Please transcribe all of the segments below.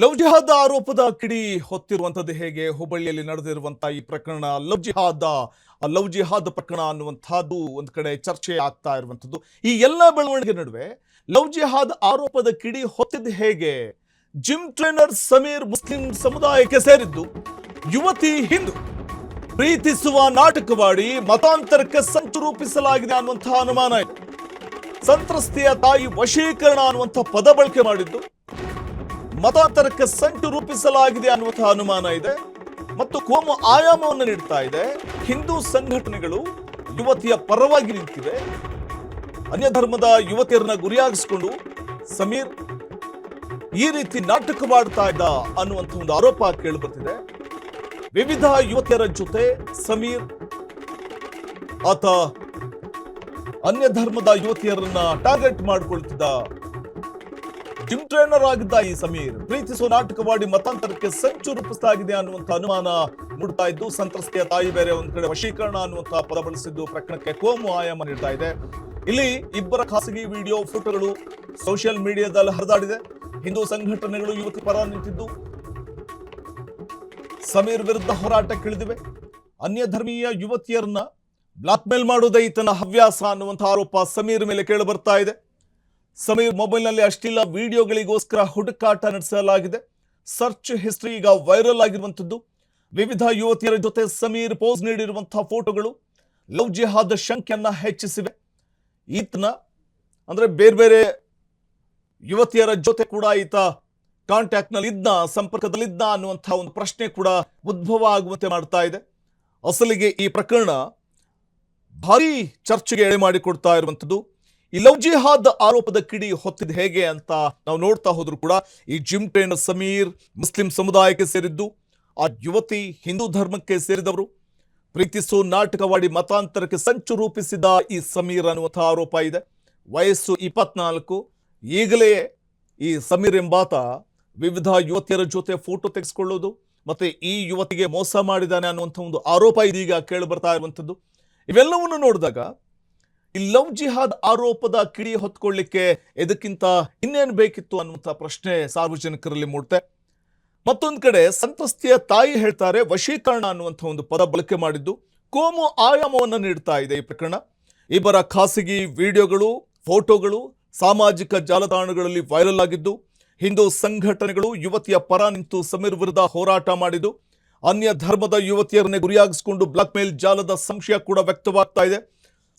Love ಜಿಹಾದ್ ಆರೋಪದ ಕಿಡಿ ಹೊತ್ತಿರುವಂತದ್ದು ಹೇಗೆ ಹುಬ್ಬಳ್ಳಿಯಲ್ಲಿ ನಡೆದಿರುವಂತಹ ಈ ಪ್ರಕರಣ ಲವ್ ಜಿಹಾದ್ ಪ್ರಕರಣ ಅನ್ನುವಂಥದ್ದು ಒಂದ್ ಕಡೆ ಚರ್ಚೆ ಆಗ್ತಾ ಇರುವಂತದ್ದು. ಈ ಎಲ್ಲ ಬೆಳವಣಿಗೆ ನಡುವೆ ಲವ್ ಜಿಹಾದ್ ಆರೋಪದ ಕಿಡಿ ಹೊತ್ತಿದ್ದು ಹೇಗೆ? ಜಿಮ್ ಟ್ರೈನರ್ ಸಮೀರ್ ಮುಸ್ಲಿಂ ಸಮುದಾಯಕ್ಕೆ ಸೇರಿದ್ದು, ಯುವತಿ ಹಿಂದೂ, ಪ್ರೀತಿಸುವ ನಾಟಕವಾಡಿ ಮತಾಂತರಕ್ಕೆ ಸಂಚು ರೂಪಿಸಲಾಗಿದೆ ಅನ್ನುವಂತಹ ಅನುಮಾನ ಇದೆ. ಸಂತ್ರಸ್ತೆಯ ತಾಯಿ ವಶೀಕರಣ ಅನ್ನುವಂಥ ಪದ ಬಳಕೆ ಮಾಡಿದ್ದು, ಮತಾಂತರಕ್ಕೆ ಸಂಚು ರೂಪಿಸಲಾಗಿದೆ ಅನ್ನುವಂತಹ ಅನುಮಾನ ಇದೆ ಮತ್ತು ಕೋಮು ಆಯಾಮವನ್ನು ನೀಡ್ತಾ ಇದೆ. ಹಿಂದೂ ಸಂಘಟನೆಗಳು ಯುವತಿಯ ಪರವಾಗಿ ನಿಂತಿವೆ. ಅನ್ಯ ಧರ್ಮದ ಯುವತಿಯರನ್ನ ಗುರಿಯಾಗಿಸಿಕೊಂಡು ಸಮೀರ್ ಈ ರೀತಿ ನಾಟಕವಾಡ್ತಾ ಇದ್ದ ಅನ್ನುವಂಥ ಒಂದು ಆರೋಪ ಕೇಳಿಬರ್ತಿದೆ. ವಿವಿಧ ಯುವತಿಯರ ಜೊತೆ ಸಮೀರ್ ಆತ ಅನ್ಯ ಧರ್ಮದ ಯುವತಿಯರನ್ನ ಟಾರ್ಗೆಟ್ ಮಾಡಿಕೊಳ್ತಿದ್ದ. ಜಿಮ್ ಟ್ರೈನರ್ ಆಗಿದ್ದ ಈ ಸಮೀರ್ ಪ್ರೀತಿಸುವ ನಾಟಕವಾಡಿ ಮತಾಂತರಕ್ಕೆ ಸಂಚು ರೂಪಿಸಲಾಗಿದೆ ಅನ್ನುವಂಥ ಅನುಮಾನ ಮೂಡ್ತಾ ಇದ್ದು, ಸಂತ್ರಸ್ತೆಯ ತಾಯಿ ಬೇರೆ ಒಂದ್ ಕಡೆ ವಶೀಕರಣ ಅನ್ನುವಂತಹ ಪದ ಬಳಸಿದ್ದು ಪ್ರಕರಣಕ್ಕೆ ಕೋಮು ಆಯಾಮ ನೀಡ್ತಾ ಇದೆ. ಇಲ್ಲಿ ಇಬ್ಬರ ಖಾಸಗಿ ವಿಡಿಯೋ ಫೋಟೋಗಳು ಸೋಷಿಯಲ್ ಮೀಡಿಯಾದಲ್ಲಿ ಹರಿದಾಡಿದೆ. ಹಿಂದೂ ಸಂಘಟನೆಗಳು ಯುವತಿ ಪರ ನಿಂತಿದ್ದು ಸಮೀರ್ ವಿರುದ್ಧ ಹೋರಾಟಕ್ಕಿಳಿದಿವೆ. ಅನ್ಯ ಧರ್ಮೀಯ ಯುವತಿಯರನ್ನ ಬ್ಲಾಕ್ ಮೇಲ್ ಮಾಡುವುದೇ ಈತನ ಹವ್ಯಾಸ ಅನ್ನುವಂಥ ಆರೋಪ ಸಮೀರ್ ಮೇಲೆ ಕೇಳಿ ಬರ್ತಾ ಇದೆ. ಸಮೀರ್ ಮೊಬೈಲ್ನಲ್ಲಿ ಅಶ್ಲೀಲ ವಿಡಿಯೋಗಳಿಗೋಸ್ಕರ ಹುಡುಕಾಟ ನಡೆಸಲಾಗಿದೆ. ಸರ್ಚ್ ಹಿಸ್ಟ್ರಿ ಈಗ ವೈರಲ್ ಆಗಿರುವಂಥದ್ದು. ವಿವಿಧ ಯುವತಿಯರ ಜೊತೆ ಸಮೀರ್ ಪೋಸ್ ನೀಡಿರುವಂತಹ ಫೋಟೋಗಳು ಲವ್ ಜಿಹಾದ್ ಶಂಕೆಯನ್ನ ಹೆಚ್ಚಿಸಿವೆ. ಈತನ ಅಂದ್ರೆ ಬೇರೆ ಬೇರೆ ಯುವತಿಯರ ಜೊತೆ ಕೂಡ ಈತ ಕಾಂಟ್ಯಾಕ್ಟ್ ನಲ್ಲಿ ಇದ್ದ, ಸಂಪರ್ಕದಲ್ಲಿದ್ದ ಅನ್ನುವಂತಹ ಒಂದು ಪ್ರಶ್ನೆ ಕೂಡ ಉದ್ಭವ ಆಗುವಂತೆ ಮಾಡ್ತಾ ಇದೆ. ಅಸಲಿಗೆ ಈ ಪ್ರಕರಣ ಭಾರಿ ಚರ್ಚೆಗೆ ಎಡೆ ಮಾಡಿಕೊಡ್ತಾ ಇರುವಂಥದ್ದು. ಈ ಲವ್ ಜಿಹಾದ್ ಆರೋಪದ ಕಿಡಿ ಹೊತ್ತಿದ್ದು ಹೇಗೆ ಅಂತ ನಾವು ನೋಡ್ತಾ ಹೋದ್ರು ಕೂಡ ಈ ಜಿಮ್ ಟ್ರೈನರ್ ಸಮೀರ್ ಮುಸ್ಲಿಂ ಸಮುದಾಯಕ್ಕೆ ಸೇರಿದ್ದು, ಆ ಯುವತಿ ಹಿಂದೂ ಧರ್ಮಕ್ಕೆ ಸೇರಿದವರು, ಪ್ರೀತಿಸೋ ನಾಟಕವಾಡಿ ಮತಾಂತರಕ್ಕೆ ಸಂಚು ರೂಪಿಸಿದ ಈ ಸಮೀರ್ ಅನ್ನುವಂಥ ಆರೋಪ ಇದೆ. ವಯಸ್ಸು 24. ಈಗಲೇ ಈ ಸಮೀರ್ ಎಂಬಾತ ವಿವಿಧ ಯುವತಿಯರ ಜೊತೆ ಫೋಟೋ ತೆಗೆಸ್ಕೊಳ್ಳೋದು ಮತ್ತೆ ಈ ಯುವತಿಗೆ ಮೋಸ ಮಾಡಿದ್ದಾನೆ ಅನ್ನುವಂಥ ಒಂದು ಆರೋಪ ಇದೀಗ ಕೇಳಿ ಬರ್ತಾ ಇರುವಂಥದ್ದು. ಇವೆಲ್ಲವನ್ನು ನೋಡಿದಾಗ ಈ ಲವ್ ಜಿಹಾದ್ ಆರೋಪದ ಕಿಡಿ ಹೊತ್ಕೊಳ್ಳಿಕ್ಕೆ ಇದಕ್ಕಿಂತ ಇನ್ನೇನು ಬೇಕಿತ್ತು ಅನ್ನುವಂಥ ಪ್ರಶ್ನೆ ಸಾರ್ವಜನಿಕರಲ್ಲಿ ಮೂಡುತ್ತೆ. ಮತ್ತೊಂದು ಕಡೆ ಸಂತ್ರಸ್ತೆಯ ತಾಯಿ ಹೇಳ್ತಾರೆ ವಶೀಕರಣ ಅನ್ನುವಂಥ ಒಂದು ಪದ ಬಳಕೆ ಮಾಡಿದ್ದು ಕೋಮು ಆಯಾಮವನ್ನು ನೀಡ್ತಾ ಇದೆ ಈ ಪ್ರಕರಣ. ಇಬ್ಬರ ಖಾಸಗಿ ವಿಡಿಯೋಗಳು, ಫೋಟೋಗಳು ಸಾಮಾಜಿಕ ಜಾಲತಾಣಗಳಲ್ಲಿ ವೈರಲ್ ಆಗಿದ್ದು, ಹಿಂದೂ ಸಂಘಟನೆಗಳು ಯುವತಿಯ ಪರ ನಿಂತು ಸಮೀರ್ ವಿರುದ್ಧ ಹೋರಾಟ ಮಾಡಿದ್ದು, ಅನ್ಯ ಧರ್ಮದ ಯುವತಿಯರನ್ನೇ ಗುರಿಯಾಗಿಸಿಕೊಂಡು ಬ್ಲಾಕ್ ಮೇಲ್ ಜಾಲದ ಸಂಶಯ ಕೂಡ ವ್ಯಕ್ತವಾಗ್ತಾ ಇದೆ.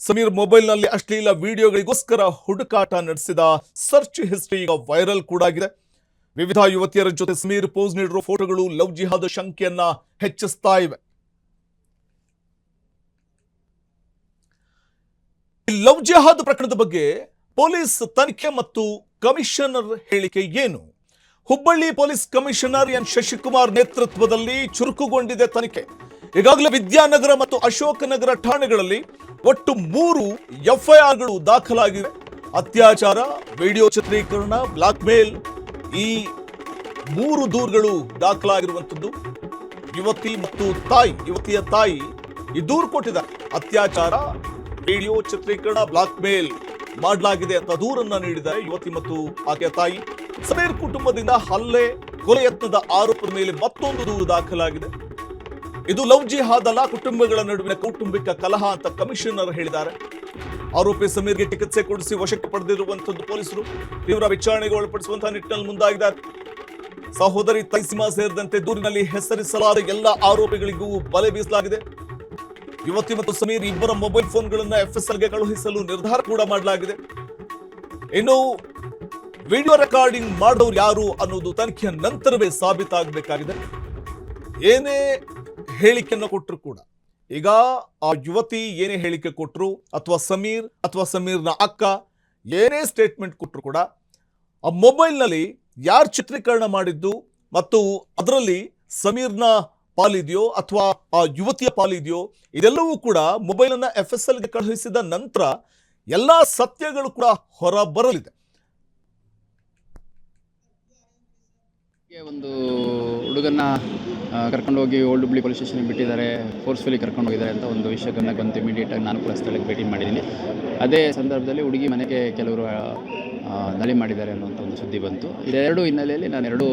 ಸಮೀರ್ ಮೊಬೈಲ್ನಲ್ಲಿ ಅಶ್ಲೀಲ ವಿಡಿಯೋಗಳಿಗೋಸ್ಕರ ಹುಡುಕಾಟ ನಡೆಸಿದ ಸರ್ಚ್ ಹಿಸ್ಟ್ರಿ ಈಗ ವೈರಲ್ ಕೂಡ ಆಗಿದೆ. ವಿವಿಧ ಯುವತಿಯರ ಜೊತೆ ಸಮೀರ್ ಪೋಸ್ ನೀಡಿರುವ ಫೋಟೋಗಳು ಲವ್ ಜಿಹಾದ್ ಶಂಕೆಯನ್ನ ಹೆಚ್ಚಿಸ್ತಾ ಇವೆ. ಲವ್ ಜಿಹಾದ್ ಪ್ರಕರಣದ ಬಗ್ಗೆ ಪೊಲೀಸ್ ತನಿಖೆ ಮತ್ತು ಕಮಿಷನರ್ ಹೇಳಿಕೆ ಏನು? Hubballi police commissioner N Shashikumar ನೇತೃತ್ವದಲ್ಲಿ ಚುರುಕುಗೊಂಡಿದೆ ತನಿಖೆ. ಈಗಾಗಲೇ ವಿದ್ಯಾನಗರ ಮತ್ತು ಅಶೋಕನಗರ ಠಾಣೆಗಳಲ್ಲಿ ಒಟ್ಟು 3 ಎಫ್ಐಆರ್ಗಳು ದಾಖಲಾಗಿವೆ. ಅತ್ಯಾಚಾರ, ವಿಡಿಯೋ ಚಿತ್ರೀಕರಣ, ಬ್ಲಾಕ್ ಮೇಲ್, ಈ 3 ದೂರುಗಳು ದಾಖಲಾಗಿರುವಂಥದ್ದು. ಯುವತಿಯ ತಾಯಿ ಈ ದೂರು ಕೊಟ್ಟಿದ್ದಾರೆ. ಅತ್ಯಾಚಾರ, ವಿಡಿಯೋ ಚಿತ್ರೀಕರಣ, ಬ್ಲಾಕ್ ಮೇಲ್ ಮಾಡಲಾಗಿದೆ ಅಂತ ದೂರನ್ನ ನೀಡಿದ್ದಾರೆ ಯುವತಿ ಮತ್ತು ಆಕೆಯ ತಾಯಿ. ಸಮೀರ್ ಕುಟುಂಬದಿಂದ ಹಲ್ಲೆ, ಕೊಲೆ ಯತ್ನದ ಆರೋಪದ ಮೇಲೆ ಮತ್ತೊಂದು ದೂರು ದಾಖಲಾಗಿದೆ. ಇದು ಲವ್ ಜಿಹಾದ್ ಅಲ್ಲ, ಕುಟುಂಬಗಳ ನಡುವಿನ ಕೌಟುಂಬಿಕ ಕಲಹ ಅಂತ ಕಮಿಷನರ್ ಹೇಳಿದ್ದಾರೆ. ಆರೋಪಿ ಸಮೀರ್ಗೆ ಚಿಕಿತ್ಸೆ ಕೊಡಿಸಿ ವಶಕ್ಕೆ ಪಡೆದಿರುವಂತದ್ದು ಪೊಲೀಸರು ತೀವ್ರ ವಿಚಾರಣೆಗೆ ಒಳಪಡಿಸುವಂತಹ ನಿಟ್ಟಿನಲ್ಲಿ ಮುಂದಾಗಿದ್ದಾರೆ. ಸಹೋದರಿ ತೈಸಿಮಾ ಸೇರಿದಂತೆ ದೂರಿನಲ್ಲಿ ಹೆಸರಿಸಲಾದ ಎಲ್ಲ ಆರೋಪಿಗಳಿಗೂ ಬಲೆ ಬೀಸಲಾಗಿದೆ. ಯುವತಿ ಮತ್ತು ಸಮೀರ್ ಇಬ್ಬರ ಮೊಬೈಲ್ ಫೋನ್ಗಳನ್ನ FSLಗೆ ಕಳುಹಿಸಲು ನಿರ್ಧಾರ ಕೂಡ ಮಾಡಲಾಗಿದೆ. ಇನ್ನು ವಿಡಿಯೋ ರೆಕಾರ್ಡಿಂಗ್ ಮಾಡೋರು ಯಾರು ಅನ್ನೋದು ತನಿಖೆಯ ನಂತರವೇ ಸಾಬೀತಾಗಬೇಕಾಗಿದೆ. ಏನೇ ಹೇಳಿಕೆಯನ್ನು ಕೊಟ್ಟರು ಕೂಡ, ಈಗ ಆ ಯುವತಿ ಏನೇ ಹೇಳಿಕೆ ಕೊಟ್ಟರು ಅಥವಾ ಸಮೀರ್ ಅಥವಾ ಸಮೀರ್ನ ಅಕ್ಕ ಏನೇ ಸ್ಟೇಟ್ಮೆಂಟ್ ಕೊಟ್ಟರು ಕೂಡ ಆ ಮೊಬೈಲ್ನಲ್ಲಿ ಯಾರು ಚಿತ್ರೀಕರಣ ಮಾಡಿದ್ದು ಮತ್ತು ಅದರಲ್ಲಿ ಸಮೀರ್ನ ಪಾಲಿದೆಯೋ ಅಥವಾ ಆ ಯುವತಿಯ ಪಾಲಿದೆಯೋ ಇದೆಲ್ಲವೂ ಕೂಡ ಮೊಬೈಲನ್ನು FSLಗೆ ಕಳುಹಿಸಿದ ನಂತರ ಎಲ್ಲ ಸತ್ಯಗಳು ಕೂಡ ಹೊರ ಬರಲಿದೆ. ಒಂದು ಹುಡುಗನ್ನ ಕರ್ಕೊಂಡೋಗಿ ಓಲ್ಡ್ ಹುಬ್ಳಿ ಪೊಲೀಸ್ ಸ್ಟೇಷನ್ಗೆ ಬಿಟ್ಟಿದ್ದಾರೆ, ಫೋರ್ಸ್ಫುಲಿ ಕರ್ಕೊಂಡು ಹೋಗಿದ್ದಾರೆ ಅಂತ ಒಂದು ವಿಷಯ ಗಮನಕ್ಕೆ ಬಂತು. ಇಮಿಡಿಯೇಟಾಗಿ ನಾನು ಕೂಡ ಸ್ಥಳಕ್ಕೆ ಭೇಟಿ ಮಾಡಿದ್ದೀನಿ. ಅದೇ ಸಂದರ್ಭದಲ್ಲಿ ಹುಡುಗಿ ಮನೆಗೆ ಕೆಲವರು ದಾಳಿ ಮಾಡಿದ್ದಾರೆ ಅನ್ನುವಂಥ ಒಂದು ಸುದ್ದಿ ಬಂತು. ಇದೆರಡು ಹಿನ್ನೆಲೆಯಲ್ಲಿ ನಾನು ಎರಡೂ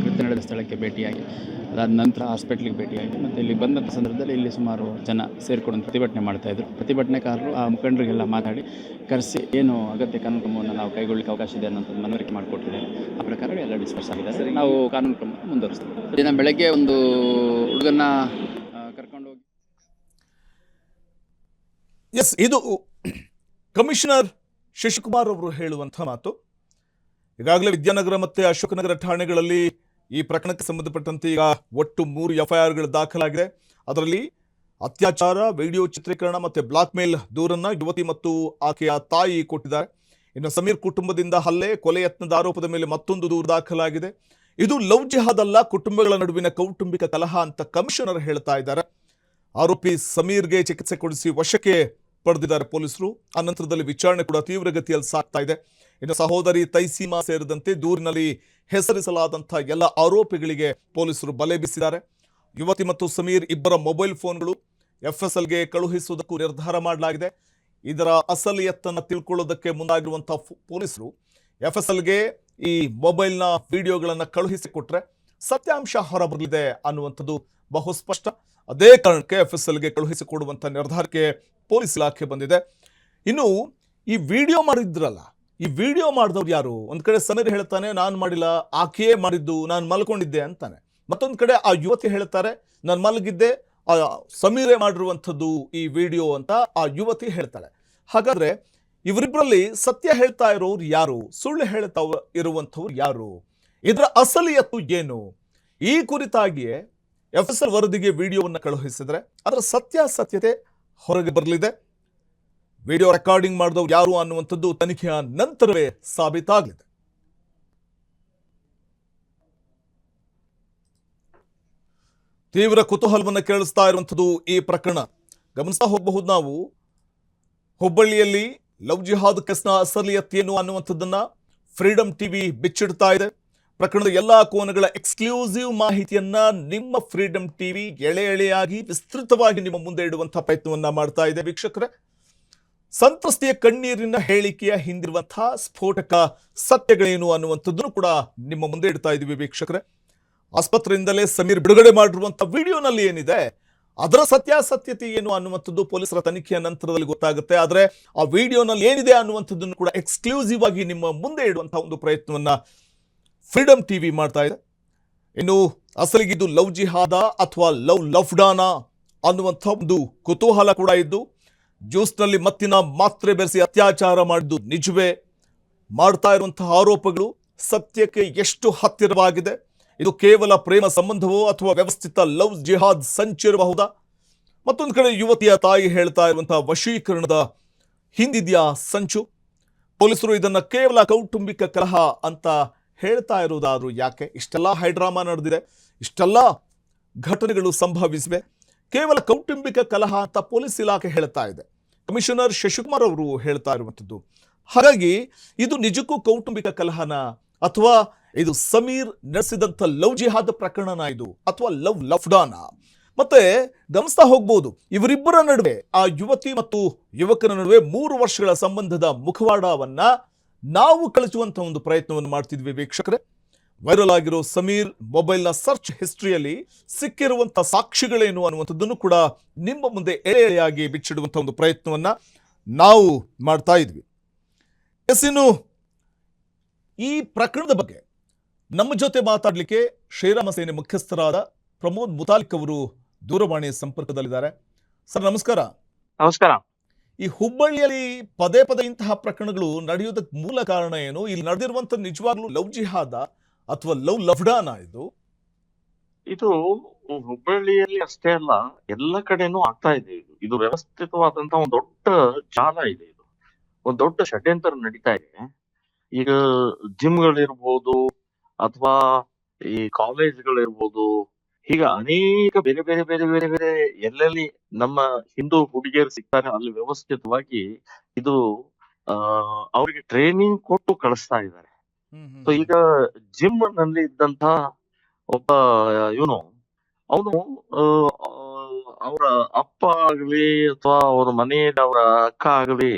ಕೃತ್ಯ ನಡೆದ ಸ್ಥಳಕ್ಕೆ ಭೇಟಿಯಾಗಿ ಅದಾದ ನಂತರ ಹಾಸ್ಪಿಟ್ಲಿಗೆ ಭೇಟಿಯಾಗಿ ಮತ್ತು ಇಲ್ಲಿ ಬಂದಂಥ ಸಂದರ್ಭದಲ್ಲಿ ಇಲ್ಲಿ ಸುಮಾರು ಜನ ಸೇರಿಕೊಂಡು ಪ್ರತಿಭಟನೆ ಮಾಡ್ತಾಯಿದ್ರು. ಪ್ರತಿಭಟನೆಕಾರರು ಆ ಮುಖಂಡರಿಗೆಲ್ಲ ಮಾತಾಡಿ ಕರೆಸಿ ಏನು ಅಗತ್ಯ ಕಾನೂನು ಕ್ರಮವನ್ನು ನಾವು ಕೈಗೊಳ್ಳಲಿಕ್ಕೆ ಅವಕಾಶ ಇದೆ ಅನ್ನೋಂಥದ್ದು ಮನವರಿಕೆ ಮಾಡಿಕೊಟ್ಟಿದ್ದಾರೆ. ಆ ಪ್ರಕಾರ ಎಲ್ಲ ಡಿಸ್ಕಸ್ ಆಗಿದೆ. ನಾವು ಕಾನೂನು ಕ್ರಮ ಮುಂದುವರಿಸ್ತೀವಿ. ದಿನ ಬೆಳಗ್ಗೆ ಒಂದು ಹುಡುಗನ್ನ ಕರ್ಕೊಂಡೋಗಿ ಎಸ್, ಇದು ಕಮಿಷನರ್ ಶಶಿಕುಮಾರ್ ಅವರು ಹೇಳುವಂಥ ಮಾತು. ಈಗಾಗಲೇ ವಿದ್ಯಾನಗರ ಮತ್ತು ಅಶೋಕನಗರ ಠಾಣೆಗಳಲ್ಲಿ ಈ ಪ್ರಕರಣಕ್ಕೆ ಸಂಬಂಧಪಟ್ಟಂತೆ ಈಗ ಒಟ್ಟು 3 ಎಫ್ಐಆರ್ಗಳು ದಾಖಲಾಗಿದೆ. ಅದರಲ್ಲಿ ಅತ್ಯಾಚಾರ, ವಿಡಿಯೋ ಚಿತ್ರೀಕರಣ ಮತ್ತು ಬ್ಲಾಕ್ ಮೇಲ್ ದೂರನ್ನ ಯುವತಿ ಮತ್ತು ಆಕೆಯ ತಾಯಿ ಕೊಟ್ಟಿದ್ದಾರೆ. ಇನ್ನು ಸಮೀರ್ ಕುಟುಂಬದಿಂದ ಹಲ್ಲೆ, ಕೊಲೆ ಯತ್ನದ ಆರೋಪದ ಮೇಲೆ ಮತ್ತೊಂದು ದೂರು ದಾಖಲಾಗಿದೆ. ಇದು ಲವ್ ಜಿಹಾದ್ ಅಲ್ಲ, ಕುಟುಂಬಗಳ ನಡುವಿನ ಕೌಟುಂಬಿಕ ಕಲಹ ಅಂತ ಕಮಿಷನರ್ ಹೇಳ್ತಾ ಇದ್ದಾರೆ. ಆರೋಪಿ ಸಮೀರ್ಗೆ ಚಿಕಿತ್ಸೆ ಕೊಡಿಸಿ ವಶಕ್ಕೆ ಪಡೆದಿದ್ದಾರೆ ಪೊಲೀಸರು. ಆ ನಂತರದಲ್ಲಿ ವಿಚಾರಣೆ ಕೂಡ ತೀವ್ರಗತಿಯಲ್ಲಿ ಸಾಗ್ತಾ ಇದೆ. ಇನ್ನು ಸಹೋದರಿ ತೈಸೀಮಾ ಸೇರಿದಂತೆ ದೂರಿನಲ್ಲಿ ಹೆಸರಿಸಲಾದಂಥ ಎಲ್ಲ ಆರೋಪಿಗಳಿಗೆ ಪೊಲೀಸರು ಬಲೆ ಬೀಸಿದ್ದಾರೆ. ಯುವತಿ ಮತ್ತು ಸಮೀರ್ ಇಬ್ಬರ ಮೊಬೈಲ್ ಫೋನ್ಗಳು FSLಗೆ ಕಳುಹಿಸುವುದಕ್ಕೂ ನಿರ್ಧಾರ ಮಾಡಲಾಗಿದೆ. ಇದರ ಅಸಲಿಯತ್ತನ್ನು ತಿಳ್ಕೊಳ್ಳೋದಕ್ಕೆ ಮುಂದಾಗಿರುವಂಥ ಪೊಲೀಸರು FSLಗೆ ಈ ಮೊಬೈಲ್ನ ವಿಡಿಯೋಗಳನ್ನು ಕಳುಹಿಸಿಕೊಟ್ರೆ ಸತ್ಯಾಂಶ ಹೊರಬರಲಿದೆ ಅನ್ನುವಂಥದ್ದು ಬಹು ಸ್ಪಷ್ಟ. ಅದೇ ಕಾರಣಕ್ಕೆ FSLಗೆ ಕಳುಹಿಸಿಕೊಡುವಂಥ ನಿರ್ಧಾರಕ್ಕೆ ಪೊಲೀಸ್ ಇಲಾಖೆ ಬಂದಿದೆ. ಇನ್ನು ಈ ವಿಡಿಯೋ ಮಾಡಿದ್ರಲ್ಲ, ಈ ವಿಡಿಯೋ ಮಾಡಿದವ್ರು ಯಾರು? ಒಂದ್ ಕಡೆ ಸಮೀರ್ ಹೇಳ್ತಾನೆ ನಾನು ಮಾಡಿಲ್ಲ, ಆಕೆಯೇ ಮಾಡಿದ್ದು, ನಾನು ಮಲ್ಕೊಂಡಿದ್ದೆ ಅಂತಾನೆ. ಮತ್ತೊಂದು ಕಡೆ ಆ ಯುವತಿ ಹೇಳ್ತಾರೆ ನಾನು ಮಲಗಿದ್ದೆ, ಸಮೀರೇ ಮಾಡಿರುವಂಥದ್ದು ಈ ವಿಡಿಯೋ ಅಂತ ಆ ಯುವತಿ ಹೇಳ್ತಾಳೆ. ಹಾಗಾದ್ರೆ ಇವರಿಬ್ಬರಲ್ಲಿ ಸತ್ಯ ಹೇಳ್ತಾ ಇರೋರು ಯಾರು, ಸುಳ್ಳು ಹೇಳ್ತಾ ಇರುವಂಥವ್ರು ಯಾರು, ಇದರ ಅಸಲಿಯತ್ತು ಏನು? ಈ ಕುರಿತಾಗಿಯೇ FSL ವರದಿಗೆ ವಿಡಿಯೋವನ್ನು ಕಳುಹಿಸಿದ್ರೆ ಅದರ ಸತ್ಯಾಸತ್ಯತೆ ಹೊರಗೆ ಬರಲಿದೆ. ವಿಡಿಯೋ ರೆಕಾರ್ಡಿಂಗ್ ಮಾಡಿದವ್ರು ಯಾರು ಅನ್ನುವಂಥದ್ದು ತನಿಖೆಯ ನಂತರವೇ ಸಾಬೀತಾಗಲಿದೆ. ತೀವ್ರ ಕುತೂಹಲವನ್ನು ಕೇಳಿಸ್ತಾ ಇರುವಂಥದ್ದು ಈ ಪ್ರಕರಣ. ಗಮನಿಸ್ತಾ ಹೋಗಬಹುದು ನಾವು. ಹುಬ್ಬಳ್ಳಿಯಲ್ಲಿ ಲವ್ ಜಿಹಾದ್ ಕೇಸ್ನ ಅಸಲಿಯತ್ತೇನು ಅನ್ನುವಂಥದ್ದನ್ನ ಫ್ರೀಡಮ್ ಟಿವಿ ಬಿಚ್ಚಿಡ್ತಾ ಇದೆ. ಪ್ರಕರಣದ ಎಲ್ಲಾ ಕೋನಗಳ ಎಕ್ಸ್ಕ್ಲೂಸಿವ್ ಮಾಹಿತಿಯನ್ನ ನಿಮ್ಮ ಫ್ರೀಡಮ್ ಟಿವಿ ಎಳೆ ಎಳೆಯಾಗಿ ವಿಸ್ತೃತವಾಗಿ ನಿಮ್ಮ ಮುಂದೆ ಇಡುವಂತಹ ಪ್ರಯತ್ನವನ್ನ ಮಾಡ್ತಾ ಇದೆ. ವೀಕ್ಷಕರೇ, ಸಂತ್ರಸ್ತೆಯ ಕಣ್ಣೀರಿನ ಹೇಳಿಕೆಯ ಹಿಂದಿರುವಂತಹ ಸ್ಫೋಟಕ ಸತ್ಯಗಳೇನು ಅನ್ನುವಂಥದ್ದನ್ನು ಕೂಡ ನಿಮ್ಮ ಮುಂದೆ ಇಡ್ತಾ ಇದ್ದೀವಿ ವೀಕ್ಷಕರೇ. ಆಸ್ಪತ್ರೆಯಿಂದಲೇ ಸಮೀರ್ ಬಿಡುಗಡೆ ಮಾಡಿರುವಂತಹ ವಿಡಿಯೋನಲ್ಲಿ ಏನಿದೆ, ಅದರ ಸತ್ಯಾಸತ್ಯತೆ ಏನು ಅನ್ನುವಂಥದ್ದು ಪೊಲೀಸರ ತನಿಖೆಯ ನಂತರದಲ್ಲಿ ಗೊತ್ತಾಗುತ್ತೆ. ಆದರೆ ಆ ವಿಡಿಯೋನಲ್ಲಿ ಏನಿದೆ ಅನ್ನುವಂಥದ್ದನ್ನು ಕೂಡ ಎಕ್ಸ್ಕ್ಲೂಸಿವ್ ಆಗಿ ನಿಮ್ಮ ಮುಂದೆ ಇಡುವಂತಹ ಒಂದು ಪ್ರಯತ್ನವನ್ನ ಫ್ರೀಡಮ್ ಟಿವಿ ಮಾಡ್ತಾ ಇದೆ. ಇನ್ನು ಅಸಲಿಗಿದ್ದು ಲವ್ ಜಿಹಾದ ಅಥವಾ ಲವ್ ಲಫ್ಡಾನ ಅನ್ನುವಂಥ ಒಂದು ಕುತೂಹಲ ಕೂಡ ಇದ್ದು, ಜ್ಯೂಸ್ನಲ್ಲಿ ಮತ್ತಿನ ಮಾತ್ರೆ ಬೆರೆಸಿ ಅತ್ಯಾಚಾರ ಮಾಡಿದ್ದು ನಿಜವೇ? ಮಾಡ್ತಾ ಇರುವಂತಹ ಆರೋಪಗಳು ಸತ್ಯಕ್ಕೆ ಎಷ್ಟು ಹತ್ತಿರವಾಗಿದೆ? ಇದು ಕೇವಲ ಪ್ರೇಮ ಸಂಬಂಧವೋ ಅಥವಾ ವ್ಯವಸ್ಥಿತ ಲವ್ ಜಿಹಾದ್ ಸಂಚಿರಬಹುದಾ? ಮತ್ತೊಂದು ಕಡೆ ಯುವತಿಯ ತಾಯಿ ಹೇಳ್ತಾ ಇರುವಂತಹ ವಶೀಕರಣದ ಹಿಂದಿದೆಯಾ ಸಂಚು? ಪೊಲೀಸರು ಇದನ್ನ ಕೇವಲ ಕೌಟುಂಬಿಕ ಕಲಹ ಅಂತ ಹೇಳ್ತಾ ಇರೋದಾದ್ರೂ ಯಾಕೆ? ಇಷ್ಟೆಲ್ಲ ಹೈಡ್ರಾಮಾ ನಡೆದಿದೆ, ಇಷ್ಟೆಲ್ಲ ಘಟನೆಗಳು ಸಂಭವಿಸಿವೆ, ಕೇವಲ ಕೌಟುಂಬಿಕ ಕಲಹ ಅಂತ ಪೊಲೀಸ್ ಇಲಾಖೆ ಹೇಳ್ತಾ ಇದೆ, ಕಮಿಷನರ್ ಶಶಿಕುಮಾರ್ ಅವರು ಹೇಳ್ತಾ ಇರುವಂಥದ್ದು. ಹಾಗಾಗಿ ಇದು ನಿಜಕ್ಕೂ ಕೌಟುಂಬಿಕ ಕಲಹನ ಅಥವಾ ಇದು ಸಮೀರ್ ನಡೆಸಿದಂಥ ಲವ್ ಜಿಹಾದ್ ಪ್ರಕರಣನ ಇದು, ಅಥವಾ ಲವ್ ಲಫ್ಡಾನ? ಮತ್ತೆ ಗಮನಿಸ್ತಾ ಹೋಗ್ಬೋದು, ಇವರಿಬ್ಬರ ನಡುವೆ, ಆ ಯುವತಿ ಮತ್ತು ಯುವಕನ ನಡುವೆ 3 ವರ್ಷಗಳ ಸಂಬಂಧದ ಮುಖವಾಡವನ್ನ ನಾವು ಕಳಿಸುವಂತ ಒಂದು ಪ್ರಯತ್ನವನ್ನು ಮಾಡ್ತಿದ್ವಿ ವೀಕ್ಷಕರೇ. ವೈರಲ್ ಆಗಿರೋ ಸಮೀರ್ ಮೊಬೈಲ್ನ ಸರ್ಚ್ ಹಿಸ್ಟ್ರಿಯಲ್ಲಿ ಸಿಕ್ಕಿರುವಂತಹ ಸಾಕ್ಷಿಗಳೇನು ಅನ್ನುವಂಥದ್ದನ್ನು ಕೂಡ ನಿಮ್ಮ ಮುಂದೆ ಎಳೆ ಎಳೆಯಾಗಿ ಬಿಚ್ಚಿಡುವಂಥ ಒಂದು ಪ್ರಯತ್ನವನ್ನ ನಾವು ಮಾಡ್ತಾ ಇದ್ವಿ. ಇನ್ನು ಈ ಪ್ರಕರಣದ ಬಗ್ಗೆ ನಮ್ಮ ಜೊತೆ ಮಾತಾಡಲಿಕ್ಕೆ ಶ್ರೀರಾಮ ಸೇನೆ ಮುಖ್ಯಸ್ಥರಾದ ಪ್ರಮೋದ್ ಮುತಾಲಿಕ್ ಅವರು ದೂರವಾಣಿ ಸಂಪರ್ಕದಲ್ಲಿದ್ದಾರೆ. ಸರ್ ನಮಸ್ಕಾರ. ನಮಸ್ಕಾರ. ಈ ಹುಬ್ಬಳ್ಳಿಯಲ್ಲಿ ಪದೇ ಪದೇ ಇಂತಹ ಪ್ರಕರಣಗಳು ನಡೆಯೋದಕ್ಕೆ ಮೂಲ ಕಾರಣ ಏನು? ಇಲ್ಲಿ ನಡೆದಿರುವಂತ ನಿಜವಾಗ್ಲೂ ಲವ್ ಜಿಹಾದ ಅಥವಾ ಲವ್ ಲಫ್ಡಾನ ಇದು? ಇದು ಹುಬ್ಬಳ್ಳಿಯಲ್ಲಿ ಅಷ್ಟೇ ಅಲ್ಲ, ಎಲ್ಲ ಕಡೆನೂ ಆಗ್ತಾ ಇದೆ. ಇದು ವ್ಯವಸ್ಥಿತವಾದಂತ ಒಂದು ದೊಡ್ಡ ಜಾಲ ಇದೆ. ಇದು ಒಂದು ದೊಡ್ಡ ಷಡ್ಯಂತ್ರ ನಡೀತಾ ಇದೆ. ಈಗ ಜಿಮ್ಗಳಿರ್ಬೋದು ಅಥವಾ ಈ ಕಾಲೇಜ್ಗಳಿರ್ಬೋದು, ಹೀಗ ಅನೇಕ ಬೇರೆ ಬೇರೆ ಬೇರೆ ಬೇರೆ ಬೇರೆ ಎಲ್ಲೆಲ್ಲಿ ನಮ್ಮ ಹಿಂದೂ ಹುಡುಗಿಯರು ಸಿಗ್ತಾರೆ ಅಲ್ಲಿ ವ್ಯವಸ್ಥಿತವಾಗಿ ಇದು ಅವ್ರಿಗೆ ಟ್ರೈನಿಂಗ್ ಕೊಟ್ಟು ಕಳಿಸ್ತಾ ಇದ್ದಾರೆ. ಸೊ ಈಗ ಜಿಮ್ ನಲ್ಲಿ ಇದ್ದಂತ ಒಬ್ಬ ಇವನು ಅವನು ಅವರ ಅಪ್ಪ ಆಗ್ಲಿ ಅಥವಾ ಅವ್ರ ಮನೆಯಲ್ಲಿ ಅವರ ಅಕ್ಕ ಆಗ್ಲಿ